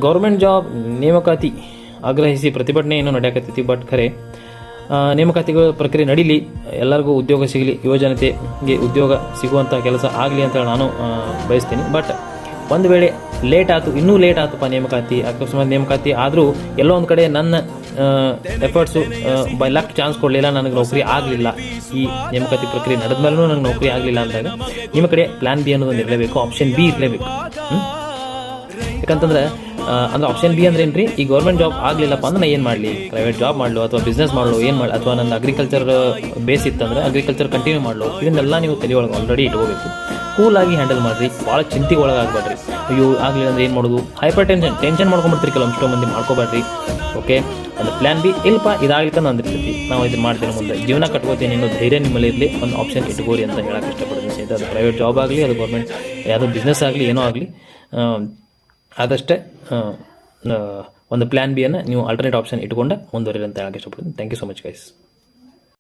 Government job ನೇಮಕಾತಿ ಆಗ್ರಹಿಸಿ ಪ್ರತಿಭಟನೆಯನ್ನು ನಡೆಯಕತ್ತೈತಿ. ಬಟ್ ಖರೆ ನೇಮಕಾತಿಗಳ ಪ್ರಕ್ರಿಯೆ ನಡೀಲಿ, ಎಲ್ಲರಿಗೂ ಉದ್ಯೋಗ ಸಿಗಲಿ, ಯುವಜನತೆಗೆ ಉದ್ಯೋಗ ಸಿಗುವಂಥ ಕೆಲಸ ಆಗಲಿ ಅಂತ ನಾನು ಬಯಸ್ತೀನಿ. ಬಟ್ ಒಂದು ವೇಳೆ ಲೇಟ್ ಆಯಿತು, ಇನ್ನೂ ಲೇಟ್ ಆಯ್ತಪ್ಪ ನೇಮಕಾತಿ, ಅಕಸ್ಮಾತ್ ನೇಮಕಾತಿ ಆದರೂ ಎಲ್ಲೋ ಒಂದು ಕಡೆ ನನ್ನ ಎಫರ್ಟ್ಸು ಬೈ ಲಕ್ ಚಾನ್ಸ್ ಕೊಡಲಿಲ್ಲ, ನನಗೆ ನೌಕರಿ ಆಗಲಿಲ್ಲ, ಈ ನೇಮಕಾತಿ ಪ್ರಕ್ರಿಯೆ ನಡೆದ ಮೇಲೂ ನನಗೆ ನೌಕರಿ ಆಗಲಿಲ್ಲ ಅಂದಾಗ ನಿಮ್ಮ ಕಡೆ ಪ್ಲಾನ್ ಬಿ ಅನ್ನೋದೊಂದು ಇರಲೇಬೇಕು, ಆಪ್ಷನ್ ಬಿ ಇರಲೇಬೇಕು. ಯಾಕಂತಂದ್ರೆ ಅಂದ್ರೆ ಆಪ್ಷನ್ ಬಿ ಅಂದ್ರೆ ಏನ್ರಿ, ಈ ಗೌರ್ಮೆಂಟ್ ಜಾಬ್ ಆಗಲಿಲ್ಲಪ್ಪ ಅಂದ್ರೆ ನಾನು ಏನು ಮಾಡಲಿ, ಪ್ರೈವೇಟ್ ಜಾಬ್ ಮಾಡಲು ಅಥವಾ ಬಿಸ್ನೆಸ್ ಮಾಡಲು, ಏನು ಮಾಡಿ, ಅಥವಾ ನನ್ನ ಅಗ್ರಿಕಲ್ಚರ್ ಬೇಸ್ ಇತ್ತಂದ್ರೆ ಅಗ್ರಿಕಲ್ಚರ್ ಕಂಟಿನ್ಯೂ ಮಾಡಲು, ಇದನ್ನೆಲ್ಲ ನೀವು ತಲೆ ಒಳಗೆ ಆಲ್ರೆಡಿ ಇಟ್ಕೋಬೇಕು. ಕೂಲಾಗಿ ಹ್ಯಾಂಡಲ್ ಮಾಡಿರಿ, ಭಾಳ ಚಿಂತೆಗೆ ಒಳಗಾಗಬೇಡ್ರಿ. ಅಯ್ಯೋ ಆಗಲಿಲ್ಲ ಅಂದ್ರೆ ಏನು ಮಾಡೋದು, ಹೈಪರ್ ಟೆನ್ಷನ್ ಮಾಡ್ಕೊಂಡ್ಬಿಡ್ತೀರಿ ಕೆಲವೊಂದು ಮಂದಿ, ಮಾಡ್ಕೋಬೇಡ್ರಿ. ಓಕೆ, ಅದು ಪ್ಲಾನ್ ಬಿ ಇಲ್ಲಪ್ಪ ಇದಾಗ್ಲಿಕ್ಕೆ ಅಂದಿರ್ತೈತಿ, ನಾವು ಇದನ್ನು ಮಾಡ್ತೀನಿ, ಮುಂದೆ ಜೀವನ ಕಟ್ಕೋತೀನಿ ಅನ್ನೋ ಧೈರ್ಯ ನಿಮ್ಮಲ್ಲಿ ಇರಲಿ, ಒಂದು ಆಪ್ಷನ್ ಇಟ್ಕೋರಿ ಅಂತ ಹೇಳಕ್ಕೆ ಇಷ್ಟಪಡ್ತೀನಿ ಸ್ನೇಹಿತರೆ. ಅದು ಪ್ರೈವೇಟ್ ಜಾಬ್ ಆಗಲಿ, ಅದು ಗೌರ್ಮೆಂಟ್ ಯಾವುದೋ ಬಿಸ್ನೆಸ್ ಆಗಲಿ, ಏನೋ ಆಗಲಿ, ಆದಷ್ಟೇ ಒಂದು ಪ್ಲಾನ್ ಬಿಯನ್ನು ನೀವು ಆಲ್ಟರ್ನೇಟ್ ಆಪ್ಷನ್ ಇಟ್ಕೊಂಡು ಮುಂದುವರಿರಿ ಅಂತ ಹೇಳಕ್ಕೆ ಇಷ್ಟಪಡ್ತೀನಿ. Thank you so much guys.